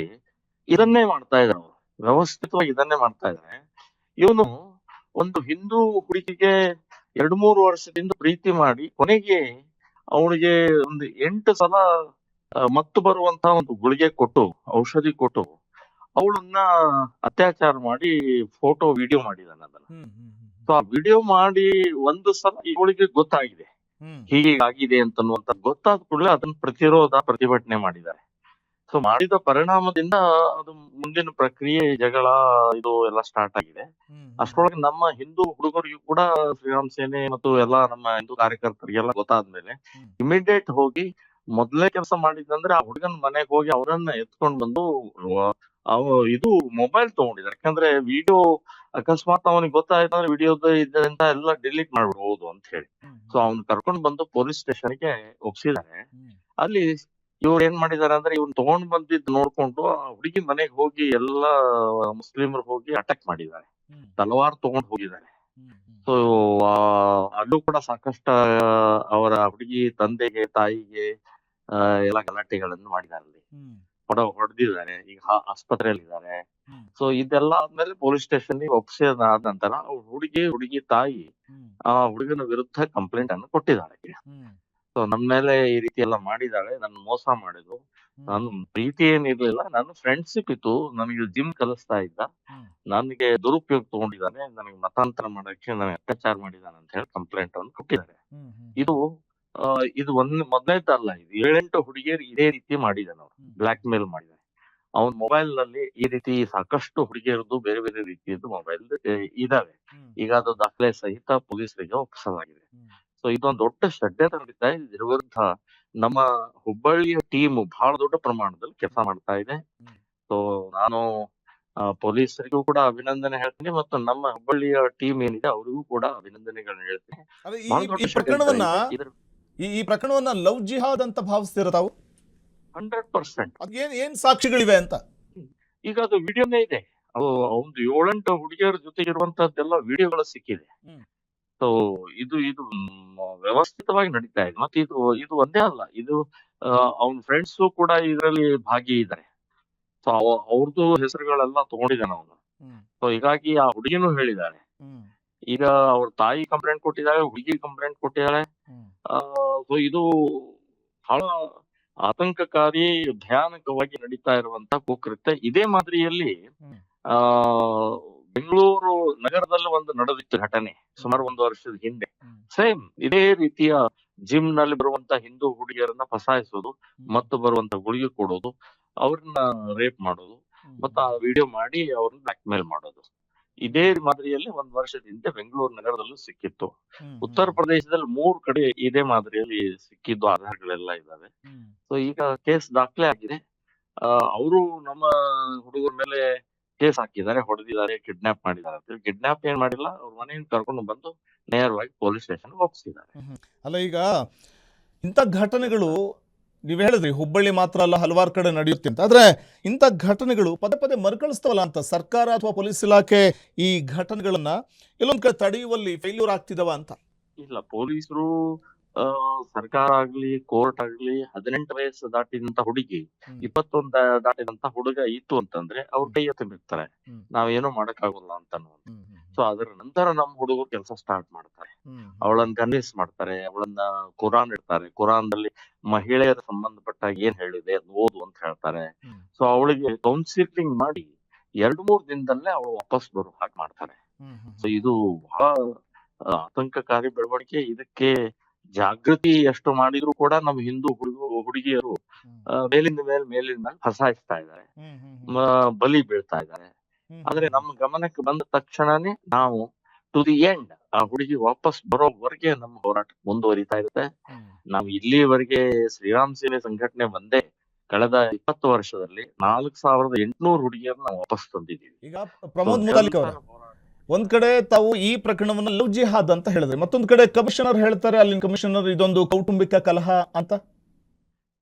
ಇದನ್ನೇ ಮಾಡ್ತಾ ಇದ್ದಾರೆ. ಅವರು ವ್ಯವಸ್ಥಿತವಾಗಿ ಇದನ್ನೇ ಮಾಡ್ತಾ ಇದ್ದಾರೆ. ಇವನು ಒಂದು ಹಿಂದೂ ಹುಡುಗಿಗೆ 2-3 ವರ್ಷದಿಂದ ಪ್ರೀತಿ ಮಾಡಿ ಕೊನೆಗೆ ಅವಳಿಗೆ ಒಂದು 8 ಸಲ ಮತ್ತು ಬರುವಂತಹ ಒಂದು ಗುಳಿಗೆ ಕೊಟ್ಟು, ಔಷಧಿ ಕೊಟ್ಟು ಅವಳನ್ನ ಅತ್ಯಾಚಾರ ಮಾಡಿ ಫೋಟೋ ವಿಡಿಯೋ ಮಾಡಿದಾನೆ ಅದನ್ನ. ಸೊ ಆ ವಿಡಿಯೋ ಮಾಡಿ ಒಂದು ಸಲ ಇವಳಿಗೆ ಗೊತ್ತಾಗಿದೆ ಹೀಗೆ ಆಗಿದೆ ಅಂತನ್ನುವಂತ ಗೊತ್ತಾದ ಕೂಡಲೇ ಅದನ್ನ ಪ್ರತಿಭಟನೆ ಮಾಡಿದ್ದಾರೆ. ಸೊ ಮಾಡಿದ ಪರಿಣಾಮದಿಂದ ಅದು ಮುಂದಿನ ಪ್ರಕ್ರಿಯೆ ಜಗಳ ಇದು ಎಲ್ಲ ಸ್ಟಾರ್ಟ್ ಆಗಿದೆ. ಅಷ್ಟರೊಳಗೆ ನಮ್ಮ ಹಿಂದೂ ಹುಡುಗರಿಗೂ ಕೂಡ ಶ್ರೀರಾಮ್ ಸೇನೆ ಮತ್ತು ಎಲ್ಲಾ ನಮ್ಮ ಹಿಂದೂ ಕಾರ್ಯಕರ್ತರಿಗೆಲ್ಲ ಗೊತ್ತಾದ್ಮೇಲೆ ಇಮಿಡಿಯೇಟ್ ಹೋಗಿ ಮೊದಲೇ ಕೆಲಸ ಮಾಡಿದಂದ್ರೆ ಆ ಹುಡುಗನ ಮನೆಗೆ ಹೋಗಿ ಅವರನ್ನ ಎತ್ಕೊಂಡ್ ಬಂದು ಇದು ಮೊಬೈಲ್ ತಗೊಂಡಿದ್ದಾರೆ. ಯಾಕಂದ್ರೆ ವಿಡಿಯೋ ಅಕಸ್ಮಾತ್ ಅವನಿಗೆ ಗೊತ್ತಾಯ್ತು ಅಂದ್ರೆ ವಿಡಿಯೋದ ಇದ್ದಂತ ಎಲ್ಲ ಡಿಲೀಟ್ ಮಾಡ್ಬಿಡ್ಬೋದು ಅಂತ ಹೇಳಿ. ಸೊ ಅವ್ನ್ ಕರ್ಕೊಂಡ್ ಬಂದು ಪೊಲೀಸ್ ಸ್ಟೇಷನ್ಗೆ ಒಪ್ಸಿದ್ದಾರೆ. ಅಲ್ಲಿ ಇವ್ರು ಏನ್ ಮಾಡಿದಾರೆ ಅಂದ್ರೆ ಇವ್ನ್ ತಗೊಂಡ್ ಬಂದಿದ್ ನೋಡ್ಕೊಂಡು ಆ ಹುಡುಗಿ ಮನೆಗೆ ಹೋಗಿ ಎಲ್ಲಾ ಮುಸ್ಲಿಮರು ಹೋಗಿ ಅಟ್ಯಾಕ್ ಮಾಡಿದ್ದಾರೆ, ತಲವಾರ್ ತಗೊಂಡ್ ಹೋಗಿದ್ದಾರೆ. ಸೊ ಅಲ್ಲೂ ಕೂಡ ಸಾಕಷ್ಟು ಅವರ ಹುಡುಗಿ ತಂದೆಗೆ ತಾಯಿಗೆ ಎಲ್ಲ ಗಲಾಟೆಗಳನ್ನು ಮಾಡಿದ್ದಾರೆ, ಅಲ್ಲಿ ಹೊಡೆದಿದ್ದಾರೆ. ಈಗ ಆಸ್ಪತ್ರೆಯಲ್ಲಿ ಇದ್ದಾರೆ. ಸೊ ಇದೆಲ್ಲ ಆದ್ಮೇಲೆ ಪೊಲೀಸ್ ಸ್ಟೇಷನ್ ಒಪ್ಸಿದ ನಂತರ ಹುಡುಗಿ ತಾಯಿ ಆ ಹುಡುಗನ ವಿರುದ್ಧ ಕಂಪ್ಲೇಂಟ್ ಅನ್ನು ಕೊಟ್ಟಿದ್ದಾಳೆ. ಸೊ ನನ್ ಮೇಲೆ ಈ ರೀತಿ ಎಲ್ಲ ಮಾಡಿದಾಳೆ, ನನ್ ಮೋಸ ಮಾಡಿದ್ರು, ನಾನು ಪ್ರೀತಿ ಏನಿರ್ಲಿಲ್ಲ, ನಾನು ಫ್ರೆಂಡ್ಶಿಪ್ ಇತ್ತು, ನನಗೆ ಜಿಮ್ ಕಲಿಸ್ತಾ ಇದ್ದ, ನನಗೆ ದುರುಪಯೋಗ ತಗೊಂಡಿದ್ದಾನೆ, ನನಗೆ ಮತಾಂತರ ಮಾಡಕ್ಕೆ ನನಗೆ ಅತ್ಯಾಚಾರ ಮಾಡಿದಾನೆ ಅಂತ ಹೇಳಿ ಕಂಪ್ಲೇಂಟ್ ಅನ್ನು ಕೊಟ್ಟಿದ್ದಾರೆ. ಇದು ಮೊದಲನೇದಲ್ಲ, ಇದು 7-8 ಹುಡುಗಿಯರು ಇದೇ ರೀತಿ ಮಾಡಿದಾನೆ. ಅವ್ರು ಬ್ಲಾಕ್ ಮೇಲ್ ಮಾಡಿದಾನೆ. ಅವನ್ ಮೊಬೈಲ್ ನಲ್ಲಿ ಈ ರೀತಿ ಸಾಕಷ್ಟು ಹುಡುಗಿಯರದ್ದು ಬೇರೆ ಬೇರೆ ರೀತಿಯದ್ದು ಮೊಬೈಲ್ ಇದಾವೆ. ಈಗ ಅದು ದಾಖಲೆ ಸಹಿತ ಪೊಲೀಸರಿಗೆ ಒಪ್ಪಿಸಲಾಗಿದೆ. ಸೊ ಇದೊಂದು ದೊಡ್ಡ ಷಡ್ಯಂತ್ರ ನಡೀತಾ ಇದೆ. ಇದ್ರ ವಿರುದ್ಧ ನಮ್ಮ ಹುಬ್ಬಳ್ಳಿಯ ಟೀಮ್ ಬಹಳ ದೊಡ್ಡ ಪ್ರಮಾಣದಲ್ಲಿ ಕೆಲಸ ಮಾಡ್ತಾ ಇದೆ. ಸೊ ನಾನು ಪೊಲೀಸರಿಗೂ ಕೂಡ ಅಭಿನಂದನೆ ಹೇಳ್ತೀನಿ ಮತ್ತು ನಮ್ಮ ಹುಬ್ಬಳ್ಳಿಯ ಟೀಮ್ ಏನಿದೆ ಅವರಿಗೂ ಕೂಡ ಅಭಿನಂದನೆಗಳನ್ನ ಹೇಳ್ತೀನಿ. ಈ ಪ್ರಕರಣವನ್ನ ಲವ್ ಜಿಹಾದ್ ಅಂತ ಭಾವಿಸ್ತೀರ ತಾವು? 100%. ಏನ್ ಸಾಕ್ಷಿಗಳಿವೆ ಅಂತ? ಈಗ ಅದು ವಿಡಿಯೋನೇ ಇದೆ. ಒಂದು 7-8 ಹುಡುಗಿಯರ ಜೊತೆ ಇರುವಂತದ್ದೆಲ್ಲ ವಿಡಿಯೋಗಳು ಸಿಕ್ಕಿದೆ. ಸೊ ಇದು ವ್ಯವಸ್ಥಿತವಾಗಿ ನಡೀತಾ ಇದೆ. ಮತ್ತೆ ಇದು ಒಂದೇ ಅಲ್ಲ, ಇದು ಅವನ ಫ್ರೆಂಡ್ಸ್ ಕೂಡ ಇದರಲ್ಲಿ ಭಾಗಿ ಇದ್ದಾರೆ. ಸೊ ಅವ್ರದ್ದು ಹೆಸರುಗಳೆಲ್ಲ ತಗೊಂಡಿದ್ದಾನೆ ಅವನು. ಸೊ ಹೀಗಾಗಿ ಆ ಹುಡುಗಿನೂ ಹೇಳಿದ್ದಾಳೆ. ಈಗ ಅವ್ರ ತಾಯಿ ಕಂಪ್ಲೇಂಟ್ ಕೊಟ್ಟಿದ್ದಾಳೆ, ಹುಡುಗಿ ಕಂಪ್ಲೇಂಟ್ ಕೊಟ್ಟಿದ್ದಾಳೆ. ಸೊ ಇದು ಬಹಳ ಆತಂಕಕಾರಿ, ಭಯಾನಕವಾಗಿ ನಡೀತಾ ಇರುವಂತ ಕುಕೃತ್ಯ. ಇದೇ ಮಾದರಿಯಲ್ಲಿ ಬೆಂಗಳೂರು ನಗರದಲ್ಲಿ ಒಂದು ನಡೆದಿತ್ತು ಘಟನೆ ಸುಮಾರು 1 ವರ್ಷದ ಹಿಂದೆ. ಸೇಮ್ ಇದೇ ರೀತಿಯ ಜಿಮ್ ನಲ್ಲಿ ಬರುವಂತ ಹಿಂದೂ ಹುಡುಗಿಯರನ್ನ ಫಸಾಯಿಸೋದು ಮತ್ತು ಬರುವಂತ ಗುಳಿಗೆ ಕೊಡೋದು, ಅವ್ರನ್ನ ರೇಪ್ ಮಾಡೋದು ಮತ್ತು ಆ ವಿಡಿಯೋ ಮಾಡಿ ಅವ್ರನ್ನ ಬ್ಲಾಕ್ ಮೇಲ್ ಮಾಡೋದು. ಇದೇ ಮಾದರಿಯಲ್ಲಿ 1 ವರ್ಷದ ಹಿಂದೆ ಬೆಂಗಳೂರು ನಗರದಲ್ಲೂ ಸಿಕ್ಕಿತ್ತು. ಉತ್ತರ ಪ್ರದೇಶದಲ್ಲಿ 3 ಕಡೆ ಇದೇ ಮಾದರಿಯಲ್ಲಿ ಸಿಕ್ಕಿದ್ದು ಆಧಾರಗಳೆಲ್ಲ ಇದಾವೆ. ಸೊ ಈಗ ಕೇಸ್ ದಾಖಲೆ ಆಗಿದೆ. ಅವರು ನಮ್ಮ ಹುಡುಗರ ಮೇಲೆ ಕೇಸ್ ಹಾಕಿದ್ದಾರೆ, ಹೊಡೆದಿದ್ದಾರೆ, ಕಿಡ್ನಾಪ್ ಮಾಡಿದ್ದಾರೆ ಅಂತ. ಕಿಡ್ನಾಪ್ ಏನ್ ಮಾಡಿಲ್ಲ, ಅವ್ರ ಮನೆಯಿಂದ ಕರ್ಕೊಂಡು ಬಂದು ನೇರವಾಗಿ ಪೊಲೀಸ್ ಸ್ಟೇಷನ್ ಒಪ್ಪಿಸಿದ್ದಾರೆ. ಅಲ್ಲ, ಈಗ ಇಂಥ ಘಟನೆಗಳು ನೀವು ಹೇಳಿದ್ರಿ ಹುಬ್ಬಳ್ಳಿ ಮಾತ್ರ ಅಲ್ಲ, ಹಲವಾರು ಕಡೆ ನಡೆಯುತ್ತೆ ಅಂತ. ಆದ್ರೆ ಇಂಥ ಘಟನೆಗಳು ಪದೇ ಪದೇ ಮರುಕಳಿಸ್ತಾವಲ್ಲ ಅಂತ ಸರ್ಕಾರ ಅಥವಾ ಪೊಲೀಸ್ ಇಲಾಖೆ ಈ ಘಟನೆಗಳನ್ನ ಎಲ್ಲೊಂದ್ ಕಡೆ ತಡೆಯುವಲ್ಲಿ ಫೇಲ್ಯೂರ್ ಆಗ್ತಿದವ ಅಂತ? ಇಲ್ಲ, ಪೊಲೀಸರು ಸರ್ಕಾರ ಆಗ್ಲಿ ಕೋರ್ಟ್ ಆಗ್ಲಿ 18 ವಯಸ್ಸು ದಾಟಿದಂತ ಹುಡುಗಿ 21 ದಾಟಿದಂತ ಹುಡುಗ ಇತ್ತು ಅಂತಂದ್ರೆ ಅವ್ರ ಕೈ ಎತ್ತಿ ಬಿಡ್ತಾರೆ, ನಾವೇನೋ ಮಾಡಕ್ ಆಗೋಲ್ಲ ಅಂತ. ಸೊ ಅದರ ನಂತರ ನಮ್ಮ ಹುಡುಗರು ಕೆಲಸ ಸ್ಟಾರ್ಟ್ ಮಾಡ್ತಾರೆ, ಅವಳನ್ನ ಕನ್ವಿನ್ಸ್ ಮಾಡ್ತಾರೆ, ಅವಳನ್ನ ಕುರಾನ್ ಇಡ್ತಾರೆ, ಕುರಾನ್ದಲ್ಲಿ ಮಹಿಳೆಯರ ಸಂಬಂಧಪಟ್ಟ ಏನ್ ಹೇಳಿದೆ ಅದು ಓದು ಅಂತ ಹೇಳ್ತಾರೆ. ಸೊ ಅವಳಿಗೆ ಕೌನ್ಸಿಲಿಂಗ್ ಮಾಡಿ 2-3 ದಿನದಲ್ಲೇ ಅವಳು ವಾಪಸ್ ಬರೋ ಹಾಗೆ ಮಾಡ್ತಾರೆ. ಸೊ ಇದು ಬಹಳ ಆತಂಕಕಾರಿ ಬೆಳವಣಿಗೆ. ಇದಕ್ಕೆ ಜಾಗೃತಿ ಎಷ್ಟು ಮಾಡಿದ್ರು ಕೂಡ ನಮ್ಮ ಹಿಂದೂ ಹುಡುಗಿಯರು ಮೇಲಿಂದ ಮೇಲೆ ಫಸಾಯಿಸ್ತಾ ಇದ್ದಾರೆ, ಬಲಿ ಬೀಳ್ತಾ ಇದ್ದಾರೆ. ಆದ್ರೆ ನಮ್ಮ ಗಮನಕ್ಕೆ ಬಂದ ತಕ್ಷಣನೇ ನಾವು ಟು ದಿ ಎಂಡ್ ಆ ಹುಡುಗಿ ವಾಪಸ್ ಬರೋವರೆಗೆ ನಮ್ಮ ಹೋರಾಟ ಮುಂದುವರಿತಾ ಇರುತ್ತೆ. ನಾವು ಇಲ್ಲಿವರೆಗೆ ಶ್ರೀರಾಮ್ ಸೇನೆ ಸಂಘಟನೆ ಒಂದೇ ಕಳೆದ 20 ವರ್ಷದಲ್ಲಿ 4800 ಹುಡುಗಿಯರನ್ನ ವಾಪಸ್ ತಂದಿದ್ದೀವಿ. ಈಗ ಪ್ರಮೋದ್ ಮುತಾಲಿಕ್ ಅವರ ಒಂದ್ ಕಡೆ ತಾವು ಈ ಪ್ರಕರಣವನ್ನ ಲವ್ ಜಿಹಾದ್ ಅಂತ ಹೇಳಿದ್ರೆ, ಮತ್ತೊಂದ್ ಕಡೆ ಕಮಿಷನರ್ ಹೇಳ್ತಾರೆ, ಅಲ್ಲಿನ ಕಮಿಷನರ್ ಇದೊಂದು ಕೌಟುಂಬಿಕ ಕಲಹ ಅಂತ.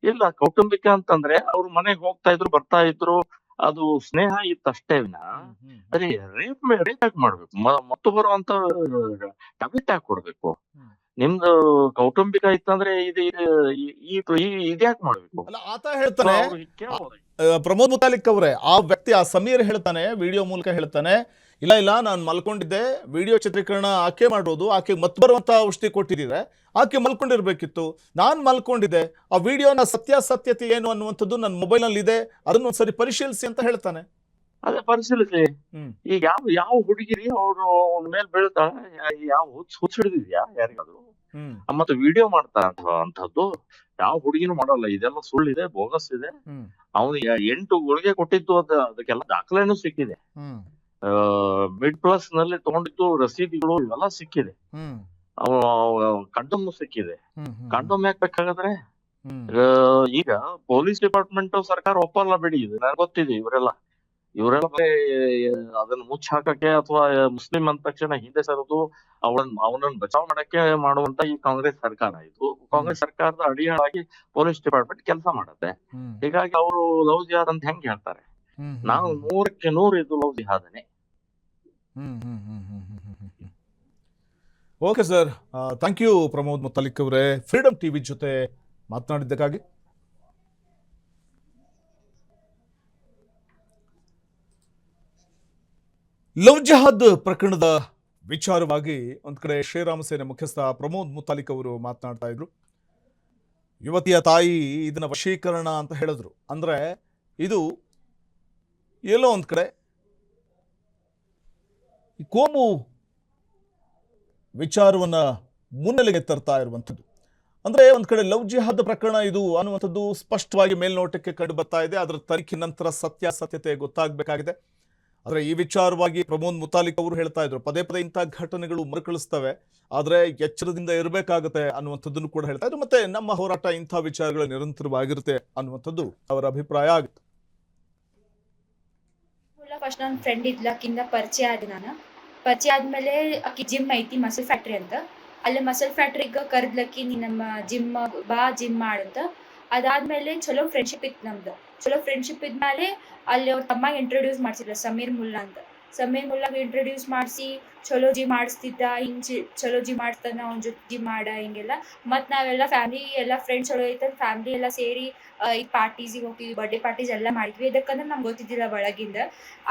ಇಲ್ಲ, ಕೌಟುಂಬಿಕ ಅಂತಂದ್ರೆ ಅವ್ರ ಮನೆಗೆ ಹೋಗ್ತಾ ಇದ್ರು, ಬರ್ತಾ ಇದ್ರು, ಅದು ಸ್ನೇಹ ಇತ್ತಷ್ಟೇ ವಿನ ಅದೇ ರೇಪ್ ಯಾಕೆ ಮಾಡ್ಬೇಕು, ಮತ್ತು ಬರುವಂತ ಟಬಿಟ್ ಯಾಕೆ ಕೊಡ್ಬೇಕು? ನಿಮ್ದು ಕೌಟುಂಬಿಕ ಇತ್ತಂದ್ರೆ ಇದ್ಯಾಕ್ ಮಾಡ್ಬೇಕು? ಅಲ್ಲ, ಆತ ಹೇಳ್ತಾನೆ, ಅವ್ರು ಕೇಳ್ಬೋದು. ಪ್ರಮೋದ್ ಮುತಾಲಿಕ್ ಅವರೇ, ಆ ವ್ಯಕ್ತಿ, ಆ ಸಮೀರ್ ಹೇಳ್ತಾನೆ, ವಿಡಿಯೋ ಮೂಲಕ ಹೇಳ್ತಾನೆ, ಇಲ್ಲ ನಾನು ಮಲ್ಕೊಂಡಿದ್ದೆ, ವಿಡಿಯೋ ಚಿತ್ರೀಕರಣ ಆಕೆ ಮಾಡೋದು, ಆಕೆ ಮತ್ತೆ ಬರುವಂತ ಔಷಧಿ ಕೊಟ್ಟಿದ್ರೆ ಆಕೆ ಮಲ್ಕೊಂಡಿರ್ಬೇಕಿತ್ತು, ನಾನು ಮಲ್ಕೊಂಡಿದ್ದೆ, ಆ ವಿಡಿಯೋನ ಸತ್ಯಾಸತ್ಯತೆ ಏನು ಅನ್ನುವಂಥದ್ದು ನನ್ನ ಮೊಬೈಲ್ ನಲ್ಲಿ ಇದೆ, ಅದನ್ನ ಒಂದ್ಸರಿ ಪರಿಶೀಲಿಸಿ ಅಂತ ಹೇಳ್ತಾನೆ. ಅದೇ ಪರಿಶೀಲಿಸಿ. ಈಗ ಯಾವ ಹುಡುಗಿರಿ ಅವ್ರ ಮೇಲೆ ಬೀಳ್ತಾಳ, ಯಾವ ಹುಚ್ಚ ಹಿಡಿದಿದ್ಯಾ ಯಾರಿಗಾದ್ರು? ಮತ್ತೆ ವಿಡಿಯೋ ಮಾಡ್ತಾ ಅಂತದ್ದು ಯಾವ ಹುಡುಗಿನೂ ಮಾಡಲ್ಲ. ಇದೆಲ್ಲ ಸುಳ್ಳಿದೆ, ಬೋಗಸ್ ಇದೆ. ಅವನಿಗೆ 8 ಗುಳಿಗೆ ಕೊಟ್ಟಿದ್ದು, ಅದಕ್ಕೆಲ್ಲ ದಾಖಲೆನೂ ಸಿಕ್ಕಿದೆ. ಮಿಡ್ ಪ್ಲಸ್ ನಲ್ಲಿ ತಗೊಂಡಿದ್ದು ರಸೀದಿಗಳು ಇವೆಲ್ಲ ಸಿಕ್ಕಿದೆ. ಕಂಡಮ್ ಸಿಕ್ಕಿದೆ. ಕಂಡಮ್ ಯಾಕೆ ಬೇಕಾಗದ್ರೆ? ಈಗ ಪೊಲೀಸ್ ಡಿಪಾರ್ಟ್ಮೆಂಟ್ ಸರ್ಕಾರ ಒಪ್ಪಲ್ಲ ಬಿಡಿ, ಇದು ನನಗೆ ಗೊತ್ತಿದೆ. ಇವರೆಲ್ಲ ಅದನ್ನ ಮುಚ್ಚ ಹಾಕಕ್ಕೆ ಅಥವಾ ಮುಸ್ಲಿಂ ಅಂದ ತಕ್ಷಣ ಹಿಂದೆ ಸರಿದು ಅವನನ್ನ ಬಚಾವ್ ಮಾಡಕ್ಕೆ ಮಾಡುವಂತ ಈ ಕಾಂಗ್ರೆಸ್ ಸರ್ಕಾರ. ಇದು ಕಾಂಗ್ರೆಸ್ ಸರ್ಕಾರದ ಅಡಿಯಾಳಾಗಿ ಪೊಲೀಸ್ ಡಿಪಾರ್ಟ್ಮೆಂಟ್ ಕೆಲಸ ಮಾಡುತ್ತೆ. ಹೀಗಾಗಿ ಅವರು ಲವ್ ಜಿಹಾದ್ ಅಂತ ಹೆಂಗ್ ಹೇಳ್ತಾರೆ? ನಾವು 100ಕ್ಕೆ 100 ಇದು ಲವ್ ಜಿಹಾದನೆ. Okay sir, thank you Pramod Mutalik ಅವರೇ, ಫ್ರೀಡಮ್ ಟಿವಿ ಜೊತೆ ಮಾತನಾಡಿದ್ದಕ್ಕಾಗಿ. ಲವ್ ಜಿಹಾದ್ ಪ್ರಕರಣದ ವಿಚಾರವಾಗಿ ಒಂದ್ ಕಡೆ ಶ್ರೀರಾಮ ಸೇನೆ ಮುಖ್ಯಸ್ಥ ಪ್ರಮೋದ್ ಮುತಾಲಿಕ್ ಅವರು ಮಾತನಾಡ್ತಾ ಇದ್ರು. ಯುವತಿಯ ತಾಯಿ ಇದನ್ನ ವಶೀಕರಣ ಅಂತ ಹೇಳಿದ್ರು. ಅಂದ್ರೆ ಇದು ಎಲ್ಲೋ ಒಂದ್ ಕಡೆ ಈ ಕೋಮು ವಿಚಾರವನ್ನ ಮುನ್ನೆಲೆಗೆ ತರ್ತಾ ಇರುವಂಥದ್ದು. ಅಂದ್ರೆ ಒಂದ್ ಕಡೆ ಲವ್ ಜಿಹಾದ್ ಪ್ರಕರಣ ಇದು ಅನ್ನುವಂಥದ್ದು ಸ್ಪಷ್ಟವಾಗಿ ಮೇಲ್ನೋಟಕ್ಕೆ ಕಂಡು ಬರ್ತಾ ಇದೆ. ಅದರ ತನಿಖೆ ನಂತರ ಸತ್ಯಾಸತ್ಯತೆ ಗೊತ್ತಾಗಬೇಕಾಗಿದೆ. ಆದರೆ ಈ ವಿಚಾರವಾಗಿ ಪ್ರಮೋದ್ ಮುತಾಲಿಕ್ ಅವರು ಹೇಳ್ತಾ ಇದ್ರು, ಪದೇ ಪದೇ ಇಂಥ ಘಟನೆಗಳು ಮರುಕಳಿಸ್ತವೆ, ಆದರೆ ಎಚ್ಚರದಿಂದ ಇರಬೇಕಾಗುತ್ತೆ ಅನ್ನುವಂಥದ್ದನ್ನು ಕೂಡ ಹೇಳ್ತಾ ಇದ್ರು. ಮತ್ತೆ ನಮ್ಮ ಹೋರಾಟ ಇಂಥ ವಿಚಾರಗಳು ನಿರಂತರವಾಗಿರುತ್ತೆ ಅನ್ನುವಂಥದ್ದು ಅವರ ಅಭಿಪ್ರಾಯ ಆಗಿತ್ತು. ಫಸ್ಟ್ ನನ್ನ ಫ್ರೆಂಡ್ ಇದ್ಲಕ್ಕಿಂತ ಪರಿಚಯ ಆದ ನಾನು. ಪರಿಚಯ ಆದ್ಮೇಲೆ ಅಕ್ಕಿ ಜಿಮ್ ಐತಿ, ಮಸಲ್ ಫ್ಯಾಕ್ಟ್ರಿ ಅಂತ. ಅಲ್ಲೇ ಮಸಲ್ ಫ್ಯಾಕ್ಟ್ರಿಗೆ ಕರೆದ್ಲಕ್ಕಿ, ನೀ ನಮ್ಮ ಜಿಮ್ ಮಾಡಂತ. ಅದಾದ್ಮೇಲೆ ಚಲೋ ಫ್ರೆಂಡ್ಶಿಪ್ ಇತ್ತು ನಮ್ದು. ಚಲೋ ಫ್ರೆಂಡ್ಶಿಪ್ ಇದ್ಮೇಲೆ ಅಲ್ಲಿ ಅವ್ರ ತಮ್ಮಗೆ ಇಂಟ್ರೊಡ್ಯೂಸ್ ಮಾಡ್ಸಿದ್ರು, ಸಮೀರ್ ಮುಲ್ಲಾ ಅಂತ. ಸಮೀರ್ ಮುಲ್ಲಾಗ ಇಂಟ್ರೊಡ್ಯೂಸ್ ಮಾಡಿಸಿ ಚಲೋ ಜಿಮ್ ಮಾಡಿಸ್ತಿದ್ದ. ಹಿಂಗೆ ಚಲೋ ಜಿಮ್ ಮಾಡ್ತಾನ, ಅವ್ನ ಜೊತೆ ಜಿಮ್ ಮಾಡ ಹಿಂಗೆಲ್ಲ. ಮತ್ತು ನಾವೆಲ್ಲ ಫ್ಯಾಮಿಲಿ ಎಲ್ಲ ಫ್ರೆಂಡ್ಸ್ ಚಲೋ ಐತಂತ ಫ್ಯಾಮಿಲಿ ಎಲ್ಲ ಸೇರಿ ಈ ಪಾರ್ಟೀಸಿಗೆ ಹೋಗ್ತೀವಿ, ಬರ್ಡೇ ಪಾರ್ಟೀಸ್ ಎಲ್ಲ ಮಾಡಿದ್ವಿ. ಇದಕ್ಕಂದ್ರೆ ನಮ್ಗೆ ಗೊತ್ತಿದ್ದಿಲ್ಲ ಒಳಗಿಂದ.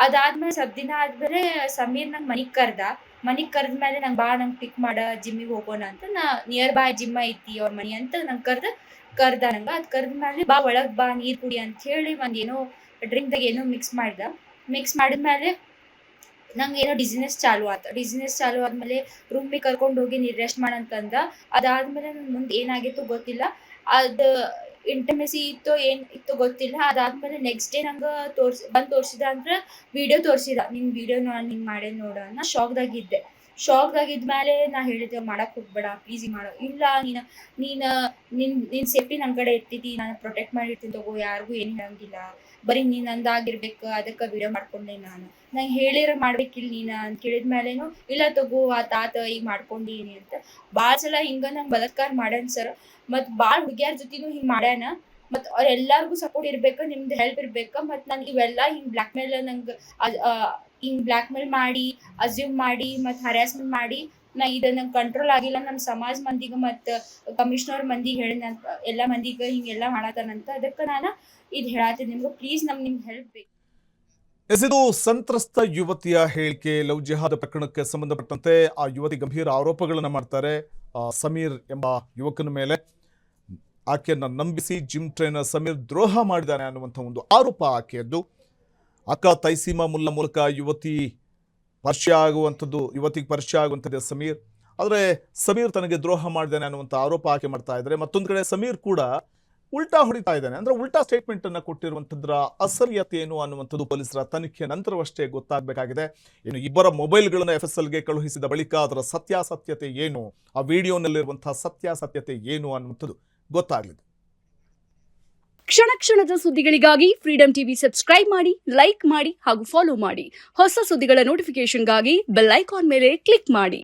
ಅದಾದ್ಮೇಲೆ ಸ್ವಲ್ಪ ದಿನ ಆದ್ಮೇಲೆ ಸಮೀರ್ ನಂಗೆ ಮನೆಗೆ ಕರೆದ್ಮೇಲೆ ನಂಗೆ ನಂಗೆ ಪಿಕ್ ಮಾಡ, ಜಿಮ್ಮಿಗೆ ಹೋಗೋಣ ಅಂತ. ನಾ ನಿಯರ್ ಬೈ ಜಿಮ್ ಐತಿ ಅವ್ರ ಮನೆ ಅಂತ ನಂಗೆ ಕರ್ದ ನಂಗೆ. ಅದು ಕರೆದ್ಮೇಲೆ ಒಳಗೆ ಬಾ ನೀರು ಕುಡಿ ಅಂತ ಹೇಳಿ ಒಂದೇನೋ ಡ್ರಿಂಕ್ದಾಗ ಏನೋ ಮಿಕ್ಸ್ ಮಾಡಿದ್ಮೇಲೆ ನಂಗೆ ಏನೋ ಡಿಸಿನೆಸ್ ಚಾಲು ಆದ್ಮೇಲೆ ರೂಮಿಗೆ ಕರ್ಕೊಂಡು ಹೋಗಿ ನೀರು ರೆಸ್ಟ್ ಮಾಡಂತಂದ. ಅದಾದ್ಮೇಲೆ ನನ್ ಮುಂದೆ ಏನಾಗಿತ್ತು ಗೊತ್ತಿಲ್ಲ, ಅದು ಇಂಟಿಮೆಸಿ ಇತ್ತೋ ಏನು ಇತ್ತು ಗೊತ್ತಿಲ್ಲ. ಅದಾದ್ಮೇಲೆ ನೆಕ್ಸ್ಟ್ ಡೇ ನಂಗೆ ತೋರಿಸಿದ ಅಂದ್ರೆ ವಿಡಿಯೋ ತೋರಿಸಿದ, ನಿನ್ನ ವಿಡಿಯೋ ಹಿಂಗೆ ಮಾಡೇ ನೋಡ. ನಾ ಶಾಕ್ದಾಗಿದ್ಮೇಲೆ ನಾ ಹೇಳಿದೆ, ಮಾಡಕ್ಕೆ ಹೋಗ್ಬೇಡ ಪ್ಲೀಸ್, ಮಾಡೋ ಇಲ್ಲ, ನಿನ್ನ ಸೇಫ್ಟಿ ನನ್ನ ಕಡೆ ಇರ್ತೈತಿ, ನಾನು ಪ್ರೊಟೆಕ್ಟ್ ಮಾಡಿರ್ತೀನಿ ತಗೋ, ಯಾರಿಗೂ ಏನು ಹೇಳಂಗಿಲ್ಲ, ಬರೀ ನೀನು ನಂದಾಗಿರ್ಬೇಕು, ಅದಕ್ಕೆ ವಿಡಿಯೋ ಮಾಡ್ಕೊಂಡೆ ನಂಗೆ ಹೇಳಿರ ಮಾಡ್ಬೇಕಿಲ್ಲ ನೀನು ಅಂತ ಕೇಳಿದ್ಮೇಲೇನು, ಇಲ್ಲ ತಗೋ ಆತ ಈಗ ಮಾಡ್ಕೊಂಡೀನಿ ಅಂತ. ಭಾಳ ಸಲ ಹಿಂಗೆ ನಂಗೆ ಬಲಾತ್ಕಾರ ಮಾಡ್ಯಾನ ಸರ್. ಮತ್ತು ಭಾಳ ಹುಡುಗಿಯರ ಜೊತೆನೂ ಹಿಂಗೆ ಮಾಡ್ಯಾನ. ಮತ್ತು ಅವ್ರೆಲ್ಲರಿಗೂ ಸಪೋರ್ಟ್ ಇರ್ಬೇಕು, ನಿಮ್ದು ಹೆಲ್ಪ್ ಇರ್ಬೇಕು. ಮತ್ತು ನಂಗೆ ಇವೆಲ್ಲ ಹಿಂಗೆ ಬ್ಲ್ಯಾಕ್ ಮೇಲ್ ಮಾಡಿ, ಅಸ್ಯೂಮ್ ಮಾಡಿ, ಮತ್ತು ಹರಾಸ್ಮೆಂಟ್ ಮಾಡಿ ಇದು ನಂಗೆ ಕಂಟ್ರೋಲ್ ಆಗಿಲ್ಲ. ನಮ್ಮ ಸಮಾಜ ಮಂದಿಗೆ ಮತ್ತು ಕಮಿಷನರ್ ಮಂದಿಗೆ ಹೇಳಿ ಎಲ್ಲ ಮಂದಿಗೆ ಹಿಂಗೆಲ್ಲ ಮಾಡತ್ತಾನಂತ. ಅದಕ್ಕೆ ನಾನು ಇದು ಹೇಳತ್ತೀನಿ ನಿಮ್ಗೆ, ಪ್ಲೀಸ್ ನಿಮ್ಗೆ ಹೆಲ್ಪ್ ಬೇಕು. ಇದು ಸಂತ್ರಸ್ತ ಯುವತಿಯ ಹೇಳಿಕೆ. ಲವ್ ಜಿಹಾದ್ ಪ್ರಕರಣಕ್ಕೆ ಸಂಬಂಧಪಟ್ಟಂತೆ ಆ ಯುವತಿ ಗಂಭೀರ ಆರೋಪಗಳನ್ನು ಮಾಡ್ತಾರೆ ಸಮೀರ್ ಎಂಬ ಯುವಕನ ಮೇಲೆ. ಆಕೆಯನ್ನು ನಂಬಿಸಿ ಜಿಮ್ ಟ್ರೈನರ್ ಸಮೀರ್ ದ್ರೋಹ ಮಾಡಿದ್ದಾನೆ ಅನ್ನುವಂಥ ಒಂದು ಆರೋಪ ಆಕೆಯದ್ದು. ಅಕ್ಕ ತೈಸೀಮಾ ಮುಲ್ಲಾ ಮೂಲಕ ಯುವತಿಗೆ ಪರಿಚಯ ಆಗುವಂಥದ್ದು ಸಮೀರ್. ಆದರೆ ಸಮೀರ್ ತನಗೆ ದ್ರೋಹ ಮಾಡಿದ್ದಾನೆ ಅನ್ನುವಂಥ ಆರೋಪ ಆಕೆ ಮಾಡ್ತಾ ಇದ್ದಾರೆ. ಮತ್ತೊಂದು ಕಡೆ ಸಮೀರ್ ಕೂಡ ಉಲ್ಟಾ ಹೊಡಿತಾ ಇದ್ದಾನೆ. ಅಂದ್ರೆ ಉಲ್ಟಾ ಸ್ಟೇಟ್ಮೆಂಟ್ ಅನ್ನು ಕೊಟ್ಟಿರುವಂಥದ್ರ ಅಸಲಿಯತೆ ಏನು ಅನ್ನುವಂಥದ್ದು ಪೊಲೀಸರ ತನಿಖೆ ನಂತರವಷ್ಟೇ ಗೊತ್ತಾಗಬೇಕಾಗಿದೆ. ಇನ್ನು ಇಬ್ಬರ ಮೊಬೈಲ್ಗಳನ್ನು FSLಗೆ ಕಳುಹಿಸಿದ ಬಳಿಕ ಅದರ ಸತ್ಯಾಸತ್ಯತೆ ಏನು, ಆ ವಿಡಿಯೋನಲ್ಲಿರುವಂತಹ ಸತ್ಯಾಸತ್ಯತೆ ಏನು ಅನ್ನುವಂಥದ್ದು ಗೊತ್ತಾಗಲಿದೆ. ಕ್ಷಣ ಕ್ಷಣದ ಸುದ್ದಿಗಳಿಗಾಗಿ ಫ್ರೀಡಮ್ ಟಿವಿ ಸಬ್ಸ್ಕ್ರೈಬ್ ಮಾಡಿ, ಲೈಕ್ ಮಾಡಿ ಹಾಗೂ ಫಾಲೋ ಮಾಡಿ. ಹೊಸ ಸುದ್ದಿಗಳ ನೋಟಿಫಿಕೇಶನ್ಗಾಗಿ ಬೆಲ್ ಐಕಾನ್ ಮೇಲೆ ಕ್ಲಿಕ್ ಮಾಡಿ.